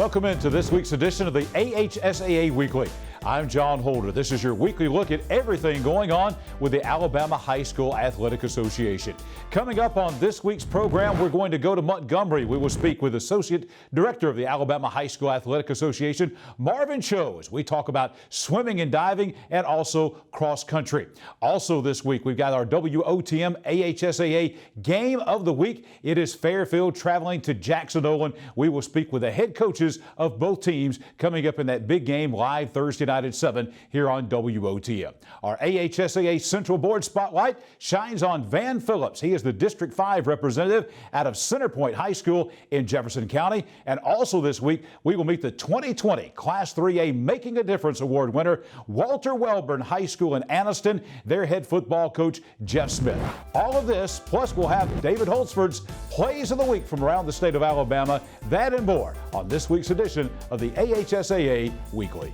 Welcome into this week's edition of the AHSAA Weekly. I'm John Holder. This is your weekly look at everything going on with the Alabama High School Athletic Association. Coming up on this week's program, we're going to go to Montgomery. We will speak with Associate Director of the Alabama High School Athletic Association, Marvin Cho, as we talk about swimming and diving and also cross country. Also this week, we've got our WOTM AHSAA Game of the Week. It is Fairfield traveling to Jackson-Olin. We will speak with the head coaches of both teams coming up in that big game live Thursday night at 7 here on WOTM. Our AHSAA Central Board Spotlight shines on Van Phillips. He is the District 5 representative out of Center Point High School in Jefferson County. And also this week, we will meet the 2020 Class 3A Making a Difference Award winner, Walter Welborn High School in Anniston, their head football coach, Jeff Smith. All of this, plus we'll have David Holtzford's Plays of the Week from around the state of Alabama, that and more on this week's edition of the AHSAA Weekly.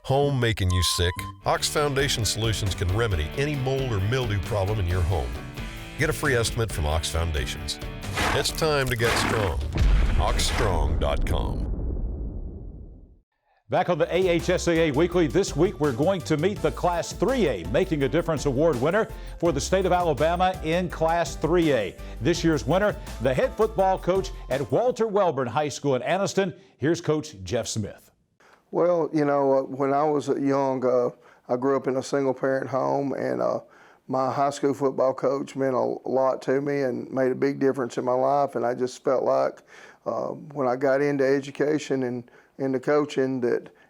Home making you sick? Ox Foundation Solutions can remedy any mold or mildew problem in your home. Get a free estimate from Ox Foundations. It's time to get strong. OxStrong.com. Back on the AHSAA Weekly, this week we're going to meet the Class 3A Making a Difference Award winner for the state of Alabama in Class 3A. This year's winner, the head football coach at Walter Welborn High School in Anniston. Here's Coach Jeff Smith. Well, you know, when I was young, I grew up in a single-parent home, and my high school football coach meant a lot to me and made a big difference in my life. And I just felt like when I got into education and into coaching,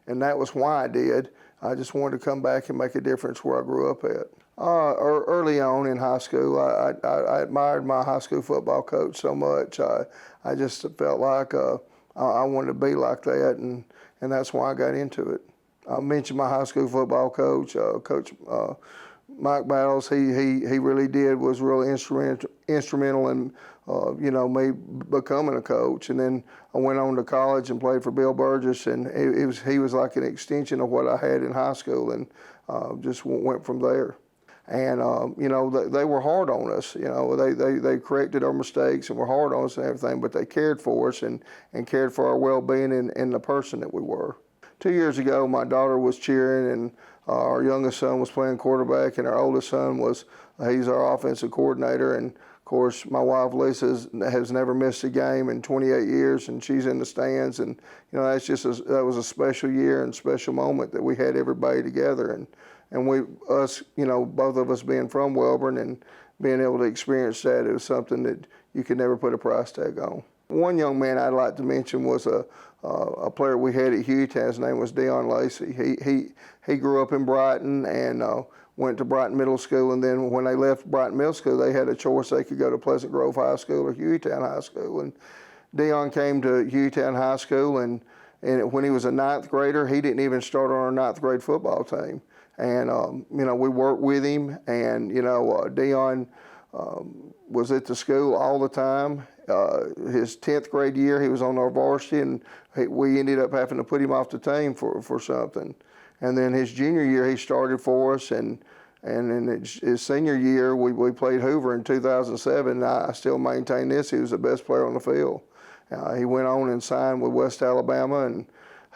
and that was why I did. I just wanted to come back and make a difference where I grew up at. Early on in high school, I admired my high school football coach so much. I just felt like I wanted to be like that, and that's why I got into it. I mentioned my high school football coach, Coach Mike Battles. He really was really instrumental in me becoming a coach. And then I went on to college and played for Bill Burgess, and he was like an extension of what I had in high school, and just went from there. And they were hard on us. They corrected our mistakes and were hard on us and everything, but they cared for us and cared for our well-being and the person that we were. 2 years ago, my daughter was cheering, and our youngest son was playing quarterback, and our oldest son he's our offensive coordinator. And of course, my wife Lisa has never missed a game in 28 years, and she's in the stands. And that was a special year and special moment that we had everybody together. And both of us being from Welborn and being able to experience that, it was something that you could never put a price tag on. One young man I'd like to mention was a player we had at Hueytown. His name was Dion Lacey. He grew up in Brighton and went to Brighton Middle School, and then when they left Brighton Middle School, they had a choice. They could go to Pleasant Grove High School or Hueytown High School. And Dion came to Hueytown High School, and when he was a ninth grader, he didn't even start on our ninth grade football team. And, we worked with him, and, Dion was at the school all the time. His 10th grade year, he was on our varsity, and we ended up having to put him off the team for something. And then his junior year, he started for us, and in his senior year, we played Hoover in 2007. I still maintain this. He was the best player on the field. He went on and signed with West Alabama, and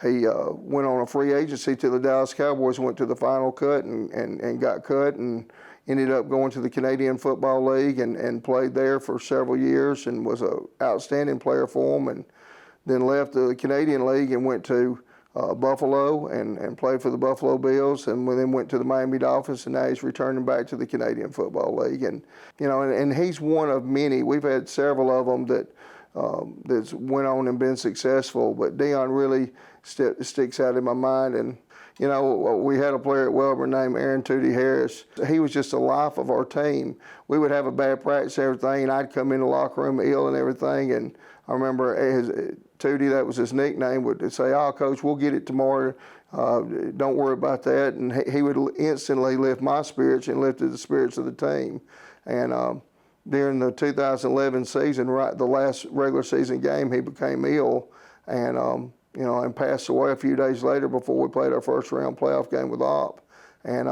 he went on a free agency to the Dallas Cowboys, went to the final cut and got cut, and ended up going to the Canadian Football League and played there for several years and was an outstanding player for them, and then left the Canadian League and went to Buffalo and played for the Buffalo Bills, and then went to the Miami Dolphins, and now he's returning back to the Canadian Football League. And and he's one of many. We've had several of them that's went on and been successful, but Dion really sticks out in my mind. And we had a player at Welborn named Aaron Tootie Harris. He was just the life of our team. We would have a bad practice and everything, and I'd come in the locker room ill and everything. And I remember Tootie, that was his nickname, would say, "Oh, Coach, we'll get it tomorrow. Don't worry about that." And he would instantly lift my spirits and lifted the spirits of the team. And during the 2011 season, the last regular season game, he became ill, and and passed away a few days later before we played our first round playoff game with Opp. And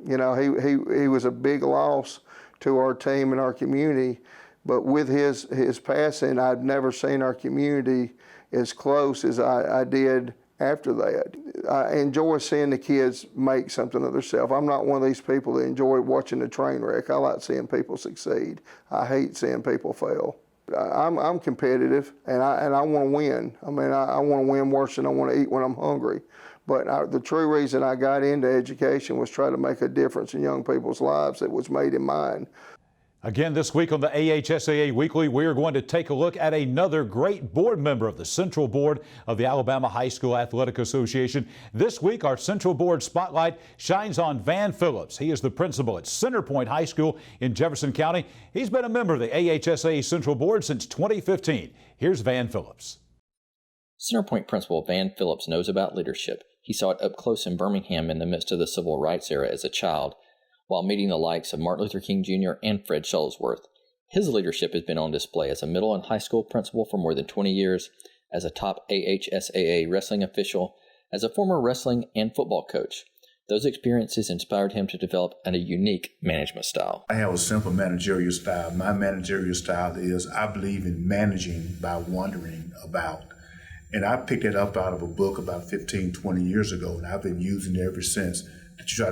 he was a big loss to our team and our community, But with his passing, I've never seen our community as close as I did after that. I enjoy seeing the kids make something of themselves. I'm not one of these people that enjoy watching a train wreck. I like seeing people succeed. I hate seeing people fail. I'm competitive, and I want to win. I mean, I want to win worse than I want to eat when I'm hungry. But the true reason I got into education was try to make a difference in young people's lives that was made in mine. Again, this week on the AHSAA Weekly, we are going to take a look at another great board member of the Central Board of the Alabama High School Athletic Association. This week, our Central Board spotlight shines on Van Phillips. He is the principal at Centerpoint High School in Jefferson County. He's been a member of the AHSAA Central Board since 2015. Here's Van Phillips. Centerpoint principal Van Phillips knows about leadership. He saw it up close in Birmingham in the midst of the civil rights era as a child, while meeting the likes of Martin Luther King Jr. and Fred Shuttlesworth. His leadership has been on display as a middle and high school principal for more than 20 years, as a top AHSAA wrestling official, as a former wrestling and football coach. Those experiences inspired him to develop a unique management style. I have a simple managerial style. My managerial style is I believe in managing by wondering about. And I picked it up out of a book about 15, 20 years ago, and I've been using it ever since. That you try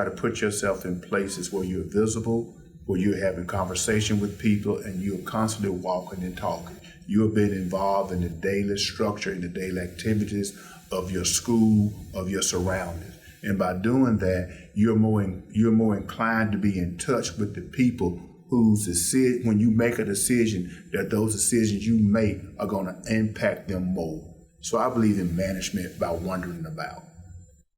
to put yourself in places where you're visible, where you're having conversation with people, and you're constantly walking and talking. You have been involved in the daily structure and the daily activities of your school, of your surroundings. And by doing that, you're more inclined to be in touch with the people whose decision, when you make a decision, that those decisions you make are going to impact them more. So I believe in management by wondering about.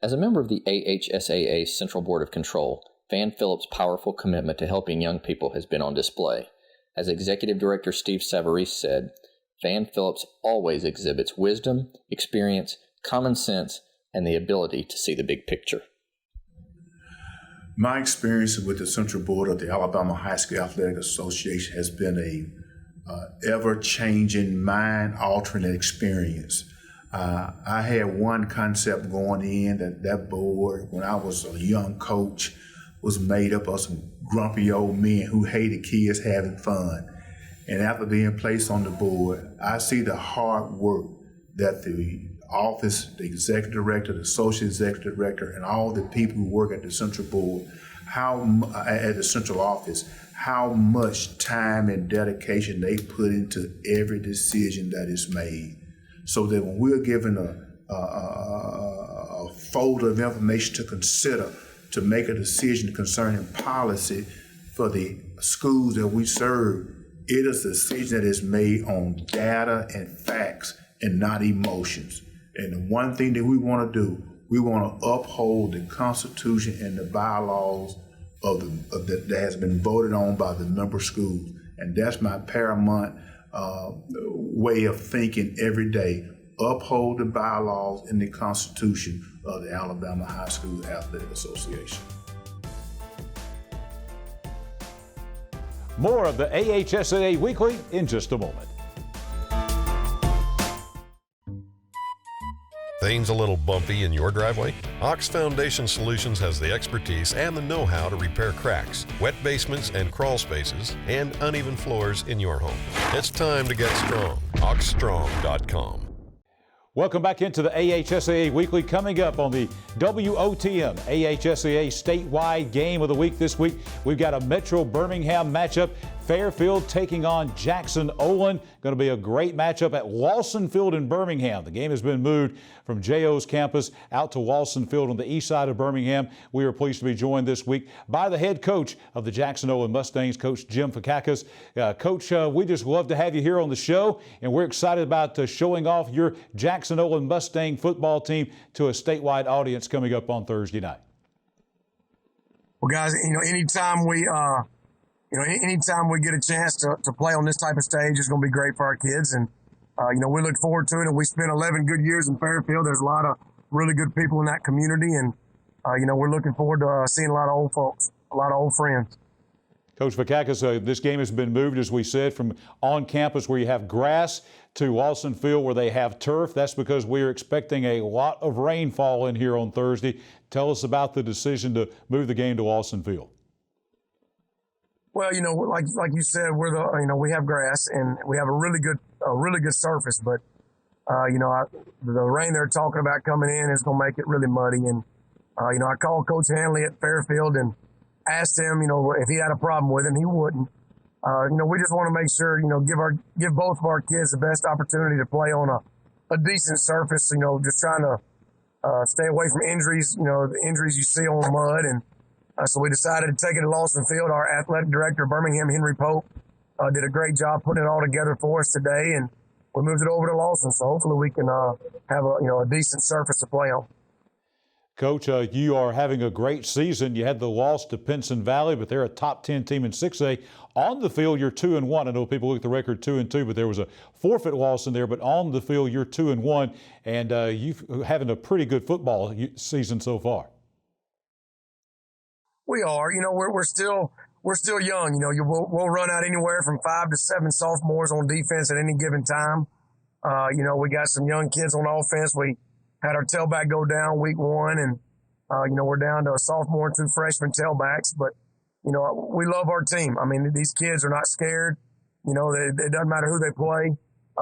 As a member of the AHSAA Central Board of Control, Van Phillips' powerful commitment to helping young people has been on display. As Executive Director Steve Savarese said, Van Phillips always exhibits wisdom, experience, common sense, and the ability to see the big picture. My experience with the Central Board of the Alabama High School Athletic Association has been a ever-changing, mind-altering experience. I had one concept going in that board, when I was a young coach, was made up of some grumpy old men who hated kids having fun. And after being placed on the board, I see the hard work that the office, the executive director, the associate executive director, and all the people who work at the Central Board, at the central office, how much time and dedication they put into every decision that is made. So that when we're given a folder of information to consider to make a decision concerning policy for the schools that we serve, it is a decision that is made on data and facts and not emotions. And the one thing that we want to do, we want to uphold the Constitution and the bylaws that has been voted on by the member schools. And that's my paramount way of thinking every day. Uphold the bylaws and the Constitution of the Alabama High School Athletic Association. More of the AHSAA Weekly in just a moment. Things a little bumpy in your driveway? Ox Foundation Solutions has the expertise and the know-how to repair cracks, wet basements and crawl spaces, and uneven floors in your home. It's time to get strong. oxstrong.com. Welcome back into the AHSAA Weekly. Coming up on the WOTM AHSAA statewide game of the week this week, we've got a Metro Birmingham matchup. Fairfield taking on Jackson Olin. Going to be a great matchup at Lawson Field in Birmingham. The game has been moved from JO's campus out to Lawson Field on the east side of Birmingham. We are pleased to be joined this week by the head coach of the Jackson Olin Mustangs, Coach Jim Fakakis. Coach, we just love to have you here on the show, and we're excited about showing off your Jackson Olin Mustang football team to a statewide audience coming up on Thursday night. Well, guys, anytime we get a chance to play on this type of stage, it's going to be great for our kids. And, we look forward to it. And we spent 11 good years in Fairfield. There's a lot of really good people in that community. And, we're looking forward to seeing a lot of old folks, a lot of old friends. Coach Fakakis, this game has been moved, as we said, from on campus where you have grass to Lawson Field where they have turf. That's because we are expecting a lot of rainfall in here on Thursday. Tell us about the decision to move the game to Lawson Field. Well, like you said, we have grass and we have a really good surface, but the rain they're talking about coming in is going to make it really muddy. And I called Coach Hanley at Fairfield and asked him, if he had a problem with it, and he wouldn't. We just want to make sure, give both of our kids the best opportunity to play on a decent surface. Just trying to stay away from injuries. The injuries you see on mud and. So we decided to take it to Lawson Field. Our athletic director, Birmingham, Henry Pope, did a great job putting it all together for us today, and we moved it over to Lawson. So hopefully we can have a decent surface to play on. Coach, you are having a great season. You had the loss to Pinson Valley, but they're a top 10 team in 6A. On the field, you're 2-1. I know people look at the record 2-2, but there was a forfeit loss in there. But on the field, you're 2-1, and you're having a pretty good football season so far. We are, we're still young. We'll run out anywhere from 5 to 7 sophomores on defense at any given time. We got some young kids on offense. We had our tailback go down week 1, and we're down to a sophomore and 2 freshman tailbacks. But we love our team. I mean, these kids are not scared. It doesn't matter who they play.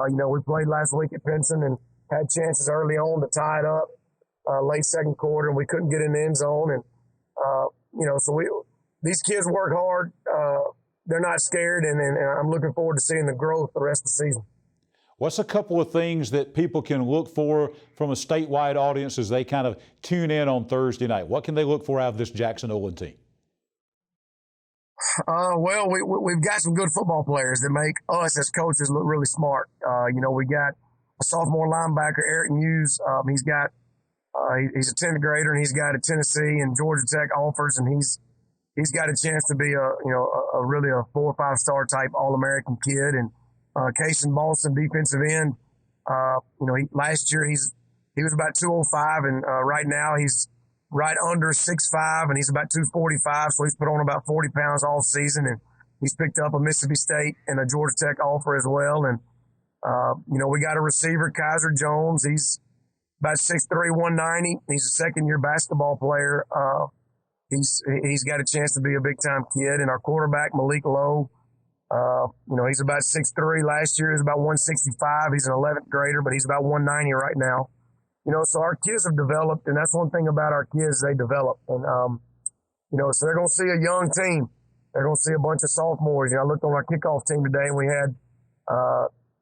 We played last week at Pinson and had chances early on to tie it up late second quarter, and we couldn't get in the end zone. And these kids work hard. They're not scared, and I'm looking forward to seeing the growth the rest of the season. What's a couple of things that people can look for from a statewide audience as they kind of tune in on Thursday night? What can they look for out of this Jackson-Olin team? Well, we've got some good football players that make us as coaches look really smart. We got a sophomore linebacker, Eric Muse. He's a 10th grader, and he's got a Tennessee and Georgia Tech offers, and he's got a chance to be really a 4 or 5 star type All-American kid. And Kaysen Boston, defensive end. Last year he was about 205, and right now he's right under 6'5", and he's about 245. So he's put on about 40 pounds all season, and he's picked up a Mississippi State and a Georgia Tech offer as well. And we got a receiver, Kaiser Jones. He's about 6'3", 190. He's a second-year basketball player. He's got a chance to be a big-time kid. And our quarterback, Malik Lowe, he's about 6'3". Last year he was about 165. He's an 11th grader, but he's about 190 right now. So our kids have developed, and that's one thing about our kids, they develop. And, so they're going to see a young team. They're going to see a bunch of sophomores. I looked on our kickoff team today, and we had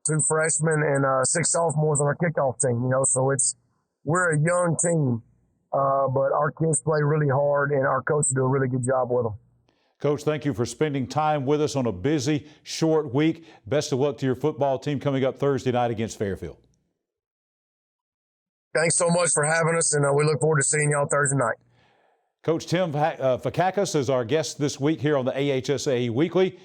2 freshmen and 6 sophomores on our kickoff team, so we're a young team, but our kids play really hard, and our coaches do a really good job with them. Coach, thank you for spending time with us on a busy, short week. Best of luck to your football team coming up Thursday night against Fairfield. Thanks so much for having us, and we look forward to seeing y'all Thursday night. Coach Tim Fakakis is our guest this week here on the AHSAA Weekly.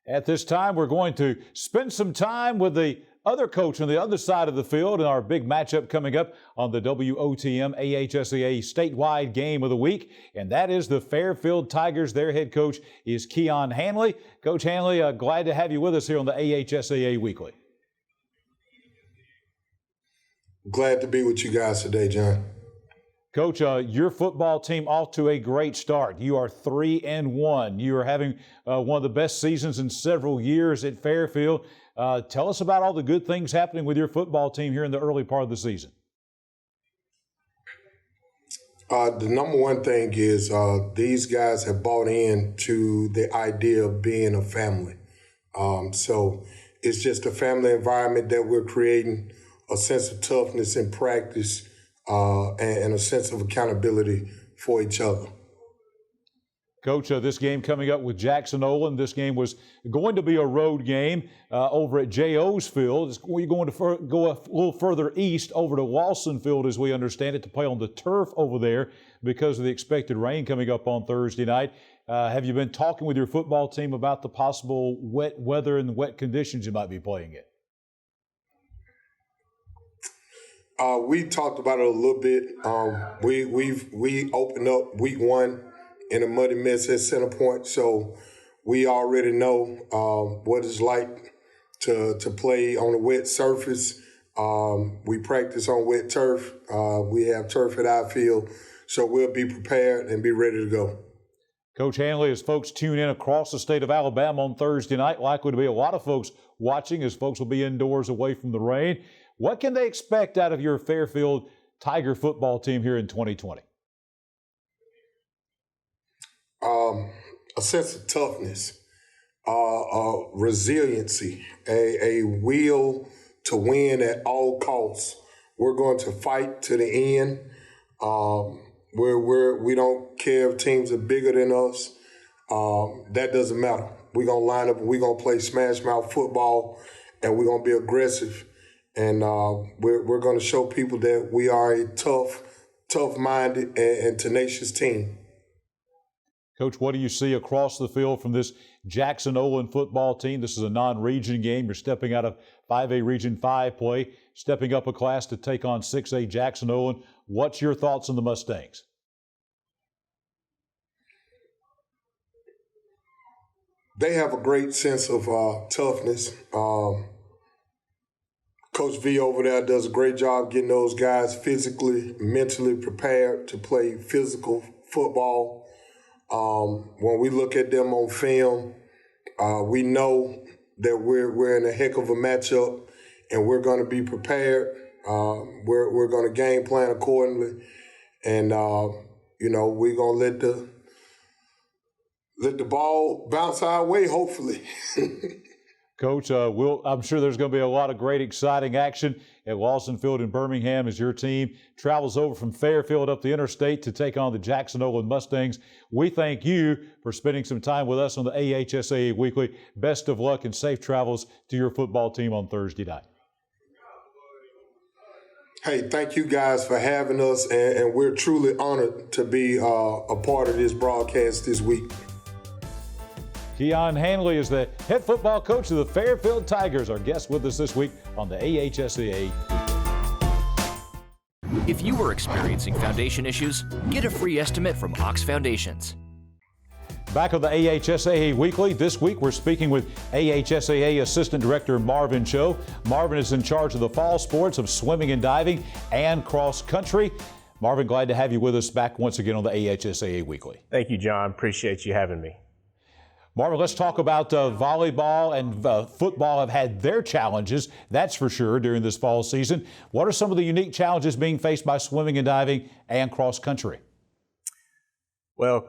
At this time, we're going to spend some time with the other coach on the other side of the field in our big matchup coming up on the WOTM AHSAA statewide game of the week, and that is the Fairfield Tigers. Their head coach is Keon Hanley. Coach Hanley, glad to have you with us here on the AHSAA Weekly. Glad to be with you guys today, John. Coach, your football team off to a great start. You are 3-1. You are having one of the best seasons in several years at Fairfield. Tell us about all the good things happening with your football team here in the early part of the season. The number one thing is these guys have bought in to the idea of being a family. So it's just a family environment that we're creating, a sense of toughness in practice, and a sense of accountability for each other. Coach, this game coming up with Jackson-Olin. This game was going to be a road game over at J.O.'s Field. We're going to go a little further east over to Lawson Field, as we understand it, to play on the turf over there because of the expected rain coming up on Thursday night. Have you been talking with your football team about the possible wet weather and wet conditions you might be playing in? We talked about it a little bit. We opened up week 1 in a muddy mess at Center Point, so we already know what it's like to play on a wet surface. We practice on wet turf. We have turf at our field, so we'll be prepared and be ready to go. Coach Hanley, as folks tune in across the state of Alabama on Thursday night, likely to be a lot of folks watching as folks will be indoors away from the rain. What can they expect out of your Fairfield Tiger football team here in 2020? A sense of toughness, resiliency, a will to win at all costs. We're going to fight to the end. We don't care if teams are bigger than us. That doesn't matter. We're going to line up and we're going to play smash mouth football, and we're going to be aggressive. And we're going to show people that we are a tough-minded and tenacious team. Coach, what do you see across the field from this Jackson-Olin football team? This is a non-region game. You're stepping out of 5A Region 5 play, stepping up a class to take on 6A Jackson-Olin. What's your thoughts on the Mustangs? They have a great sense of toughness. Coach V over there does a great job getting those guys physically, mentally prepared to play physical football. When we look at them on film, we know that we're in a heck of a matchup, and we're going to be prepared. We're going to game plan accordingly, and we're going to let the ball bounce our way, hopefully. Coach, I'm sure there's going to be a lot of great, exciting action at Lawson Field in Birmingham as your team travels over from Fairfield up the interstate to take on the Jackson-Olin Mustangs. We thank you for spending some time with us on the AHSAA Weekly. Best of luck and safe travels to your football team on Thursday night. Hey, thank you guys for having us, and we're truly honored to be a part of this broadcast this week. Keon Hanley is the head football coach of the Fairfield Tigers. Our guest with us this week on the AHSAA. If you are experiencing foundation issues, get a free estimate from Ox Foundations. Back on the AHSAA Weekly, this week we're speaking with AHSAA Assistant Director Marvin Cho. Marvin is in charge of the fall sports of swimming and diving and cross country. Marvin, glad to have you with us back once again on the AHSAA Weekly. Thank you, John. Appreciate you having me. Marvin, let's talk about volleyball and football have had their challenges, that's for sure, during this fall season. What are some of the unique challenges being faced by swimming and diving and cross country? Well,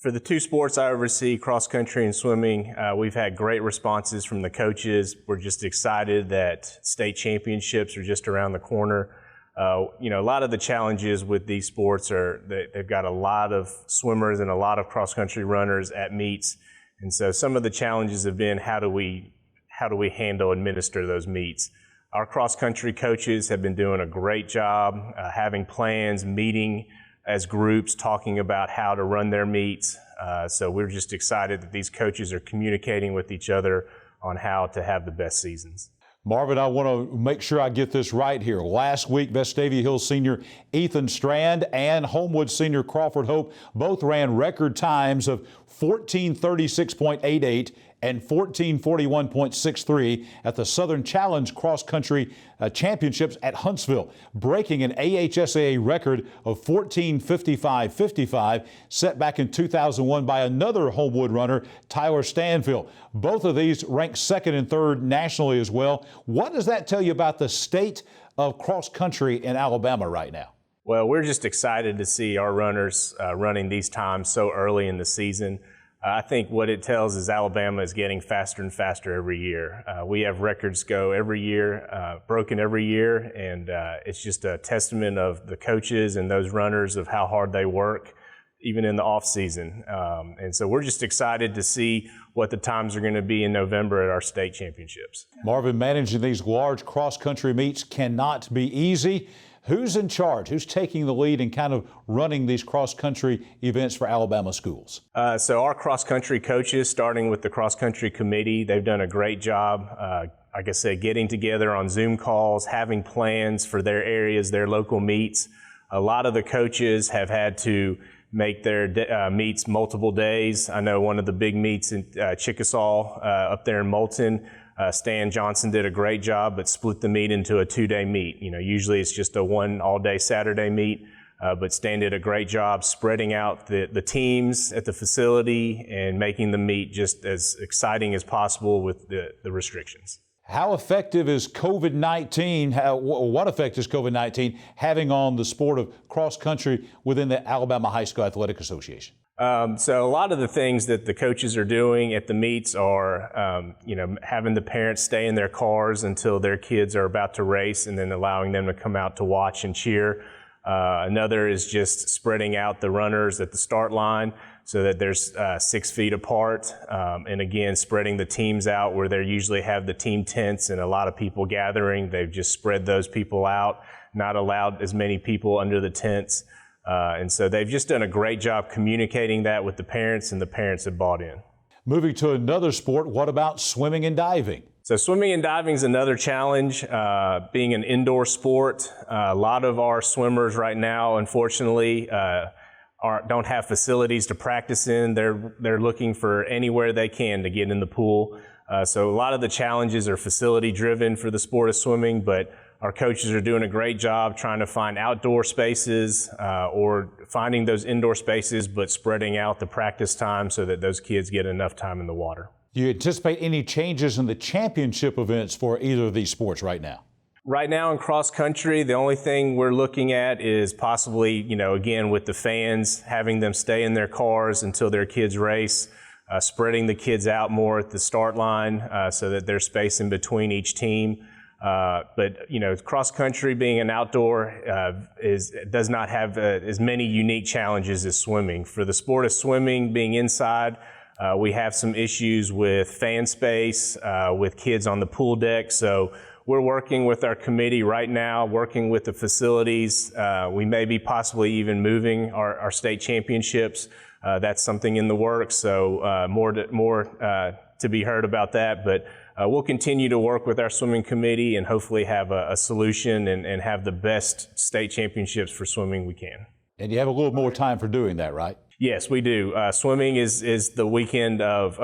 for the two sports I oversee, cross country and swimming, we've had great responses from the coaches. We're just excited that state championships are just around the corner. A lot of the challenges with these sports are they've got a lot of swimmers and a lot of cross country runners at meets. And so some of the challenges have been how do we administer those meets. Our cross-country coaches have been doing a great job having plans, meeting as groups, talking about how to run their meets. So we're just excited that these coaches are communicating with each other on how to have the best seasons. Marvin, I want to make sure I get this right here. Last week, Vestavia Hills senior Ethan Strand and Homewood senior Crawford Hope both ran record times of 14:36.88 and 14:41.63 at the Southern Challenge Cross Country Championships at Huntsville, breaking an AHSAA record of 14:55.55 set back in 2001 by another Homewood runner, Tyler Stanfield. Both of these ranked second and third nationally as well. What does that tell you about the state of cross country in Alabama right now? Well, we're just excited to see our runners running these times so early in the season. I think what it tells is Alabama is getting faster and faster every year. We have records go every year, broken every year, and it's just a testament of the coaches and those runners of how hard they work, even in the off season. And so we're just excited to see what the times are going to be in November at our state championships. Marvin, managing these large cross-country meets cannot be easy. Who's in charge? Who's taking the lead and kind of running these cross-country events for Alabama schools? So our cross-country coaches, starting with the cross-country committee, they've done a great job, like I said, getting together on Zoom calls, having plans for their areas, their local meets. A lot of the coaches have had to make their meets multiple days. I know one of the big meets in Chickasaw up there in Moulton, Stan Johnson did a great job, but split the meet into a 2-day meet. Usually it's just a one all-day Saturday meet. But Stan did a great job spreading out the teams at the facility and making the meet just as exciting as possible with the restrictions. How effective is COVID-19, what effect is COVID-19 having on the sport of cross country within the Alabama High School Athletic Association? So a lot of the things that the coaches are doing at the meets are, having the parents stay in their cars until their kids are about to race and then allowing them to come out to watch and cheer. Another is just spreading out the runners at the start line so that there's 6 feet apart. And again, spreading the teams out where they usually have the team tents and a lot of people gathering. They've just spread those people out, not allowed as many people under the tents. And so they've just done a great job communicating that with the parents, and the parents have bought in. Moving to another sport, what about swimming and diving? So swimming and diving is another challenge, being an indoor sport. A lot of our swimmers right now, unfortunately, don't have facilities to practice in. They're looking for anywhere they can to get in the pool. So a lot of the challenges are facility driven for the sport of swimming, but our coaches are doing a great job trying to find outdoor spaces or finding those indoor spaces, but spreading out the practice time so that those kids get enough time in the water. Do you anticipate any changes in the championship events for either of these sports right now? Right now in cross country, the only thing we're looking at is possibly, again, with the fans, having them stay in their cars until their kids race, spreading the kids out more at the start line so that there's space in between each team. But cross country being an outdoor does not have as many unique challenges as swimming. For the sport of swimming being inside, we have some issues with fan space, with kids on the pool deck. So we're working with our committee right now, working with the facilities. We may be possibly even moving our state championships. That's something in the works. So more to be heard about that. But we'll continue to work with our swimming committee and hopefully have a solution and have the best state championships for swimming we can. And you have a little more time for doing that, right? Yes, we do. Swimming is the weekend of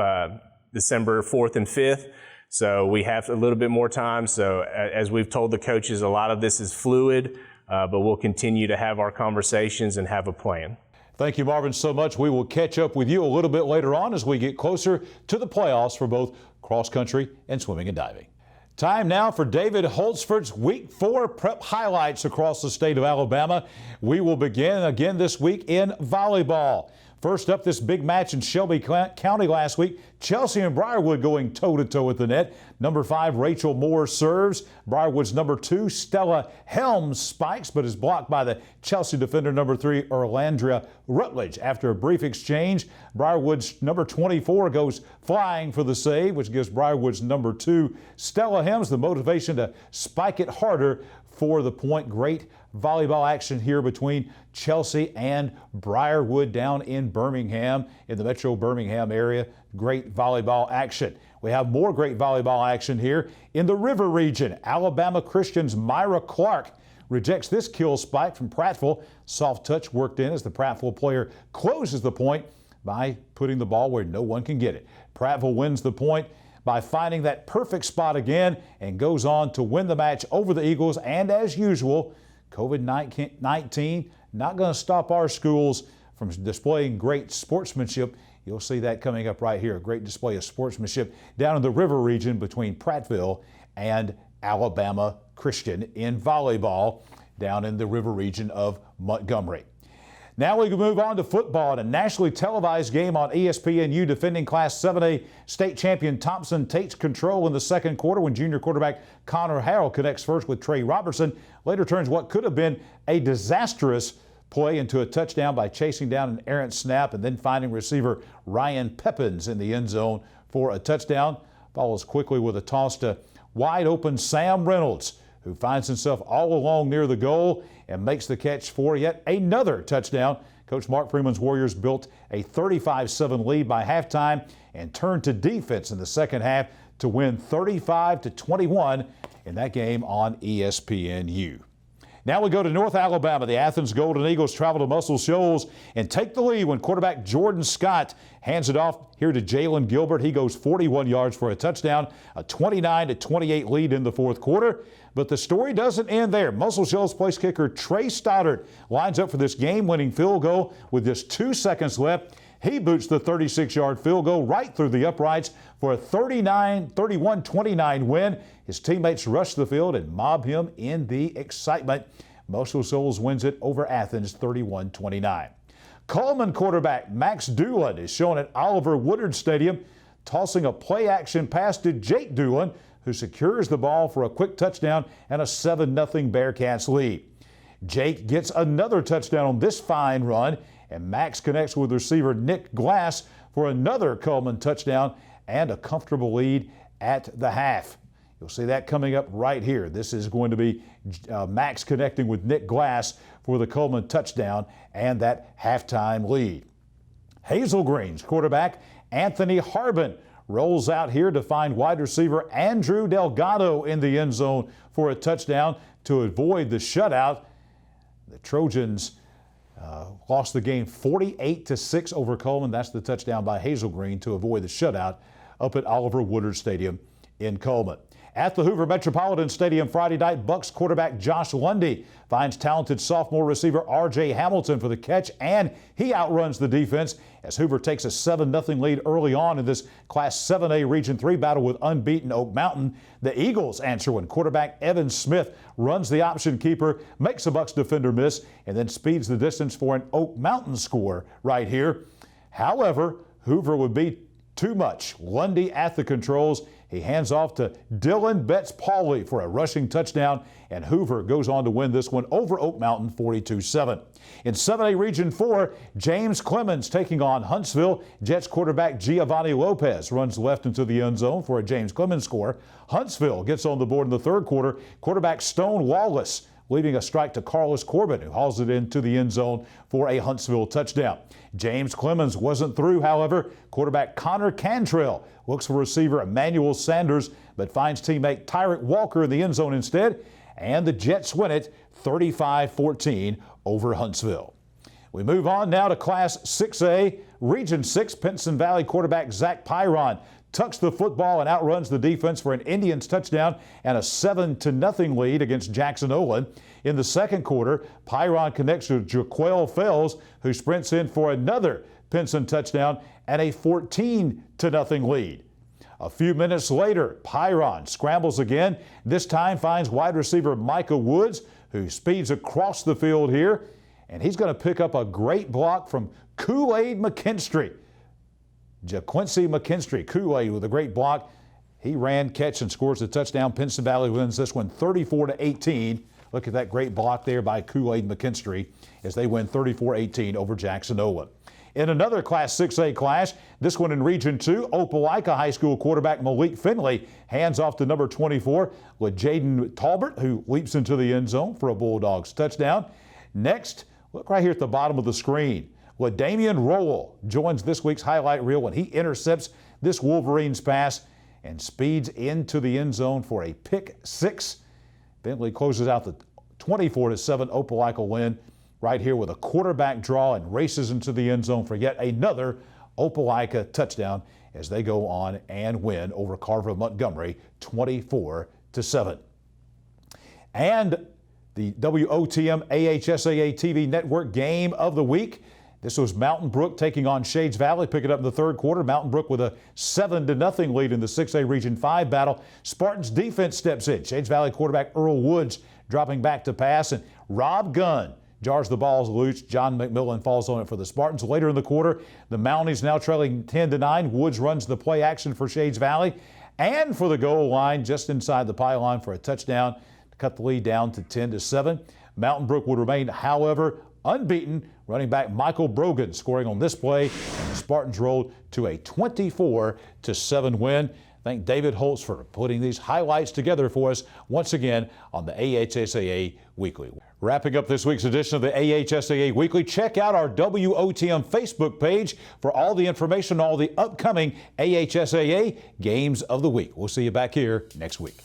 December 4th and 5th. So we have a little bit more time. So as we've told the coaches, a lot of this is fluid, but we'll continue to have our conversations and have a plan. Thank you, Marvin, so much. We will catch up with you a little bit later on as we get closer to the playoffs for both cross country and swimming and diving. Time now for David Holtzford's Week 4 prep highlights across the state of Alabama. We will begin again this week in volleyball. First up, this big match in Shelby County last week. Chelsea and Briarwood going toe-to-toe at the net. Number 5, Rachel Moore serves. Briarwood's number 2, Stella Helms spikes, but is blocked by the Chelsea defender number 3, Orlandria Rutledge. After a brief exchange, Briarwood's number 24 goes flying for the save, which gives Briarwood's number 2, Stella Helms, the motivation to spike it harder for the point. Great volleyball action here between Chelsea and Briarwood down in Birmingham, in the metro Birmingham area. Great volleyball action. We have more great volleyball action here in the River region. Alabama Christian's Myra Clark rejects this kill spike from Prattville. Soft touch worked in as the Prattville player closes the point by putting the ball where no one can get it. Prattville wins the point by finding that perfect spot again and goes on to win the match over the Eagles. And as usual, COVID-19 not going to stop our schools from displaying great sportsmanship. You'll see that coming up right here, a great display of sportsmanship down in the River region between Prattville and Alabama Christian in volleyball down in the River region of Montgomery. Now we can move on to football and a nationally televised game on ESPNU. Defending Class 7A state champion Thompson takes control in the second quarter when junior quarterback Connor Harrell connects first with Trey Robertson. Later turns what could have been a disastrous play into a touchdown by chasing down an errant snap and then finding receiver Ryan Peppins in the end zone for a touchdown. Follows quickly with a toss to wide open Sam Reynolds, who finds himself all along near the goal and makes the catch for yet another touchdown. Coach Mark Freeman's Warriors built a 35-7 lead by halftime and turned to defense in the second half to win 35-21 in that game on ESPNU. Now we go to North Alabama. The Athens Golden Eagles travel to Muscle Shoals and take the lead when quarterback Jordan Scott hands it off here to Jalen Gilbert. He goes 41 yards for a touchdown, a 29-28 lead in the fourth quarter. But the story doesn't end there. Muscle Shoals place kicker Trey Stoddard lines up for this game-winning field goal with just 2 seconds left. He boots the 36-yard field goal right through the uprights for a 31-29 win. His teammates rush the field and mob him in the excitement. Muscle Shoals wins it over Athens 31-29. Coleman quarterback Max Doolin is shown at Oliver Woodard Stadium, tossing a play-action pass to Jake Doolin, who secures the ball for a quick touchdown and a 7-0 Bearcats lead. Jake gets another touchdown on this fine run, and Max connects with receiver Nick Glass for another Coleman touchdown and a comfortable lead at the half. You'll see that coming up right here. This is going to be Max connecting with Nick Glass for the Coleman touchdown and that halftime lead. Hazel Green's quarterback Anthony Harbin rolls out here to find wide receiver Andrew Delgado in the end zone for a touchdown to avoid the shutout. The Trojans lost the game 48-6 over Coleman. That's the touchdown by Hazel Green to avoid the shutout up at Oliver Woodard Stadium in Coleman. At the Hoover Metropolitan Stadium Friday night, Bucks quarterback Josh Lundy finds talented sophomore receiver R.J. Hamilton for the catch, and he outruns the defense as Hoover takes a 7-0 lead early on in this Class 7A Region 3 battle with unbeaten Oak Mountain. The Eagles answer when quarterback Evan Smith runs the option keeper, makes a Bucks defender miss, and then speeds the distance for an Oak Mountain score right here. However, Hoover would be too much. Lundy at the controls. He hands off to Dylan Betts-Pauley for a rushing touchdown, and Hoover goes on to win this one over Oak Mountain 42-7. In 7A Region 4, James Clemens taking on Huntsville. Jets quarterback Giovanni Lopez runs left into the end zone for a James Clemens score. Huntsville gets on the board in the third quarter. Quarterback Stone Wallace leaving a strike to Carlos Corbin, who hauls it into the end zone for a Huntsville touchdown. James Clemens wasn't through, however. Quarterback Connor Cantrell looks for receiver Emmanuel Sanders, but finds teammate Tyrek Walker in the end zone instead, and the Jets win it 35-14 over Huntsville. We move on now to Class 6A. Region 6, Pinson Valley quarterback Zach Pyron tucks the football and outruns the defense for an Indians touchdown and a 7-0 lead against Jackson Olin. In the second quarter, Pyron connects to Jaquel Fells, who sprints in for another Pinson touchdown and a 14-0 lead. A few minutes later, Pyron scrambles again. This time finds wide receiver Micah Woods, who speeds across the field here, and he's going to pick up a great block from Kool-Aid McKinstry. JaQuincy McKinstry, Kool-Aid with a great block. He ran, catch, and scores a touchdown. Pinson Valley wins this one 34-18. Look at that great block there by Kool-Aid McKinstry as they win 34-18 over Jackson Olin. In another Class 6A clash, this one in Region 2, Opelika High School quarterback Malik Finley hands off to number 24 with Jaden Talbert, who leaps into the end zone for a Bulldogs touchdown. Next, look right here at the bottom of the screen. LaDamian Rowell joins this week's highlight reel when he intercepts this Wolverines pass and speeds into the end zone for a pick six. Bentley closes out the 24-7 Opelika win right here with a quarterback draw and races into the end zone for yet another Opelika touchdown as they go on and win over Carver Montgomery 24-7. And the WOTM AHSAA TV Network Game of the Week. This was Mountain Brook taking on Shades Valley, picking up in the third quarter. Mountain Brook with a 7-0 lead in the 6A Region 5 battle. Spartans defense steps in. Shades Valley quarterback Earl Woods dropping back to pass, and Rob Gunn jars the balls loose. John McMillan falls on it for the Spartans. Later in the quarter, the Mounties now trailing 10-9. Woods runs the play action for Shades Valley and for the goal line just inside the pylon for a touchdown to cut the lead down to 10-7. Mountain Brook would remain, however, unbeaten. Running back Michael Brogan scoring on this play, and the Spartans rolled to a 24-7 win. Thank David Holtz for putting these highlights together for us once again on the AHSAA Weekly. Wrapping up this week's edition of the AHSAA Weekly, check out our WOTM Facebook page for all the information on all the upcoming AHSAA Games of the Week. We'll see you back here next week.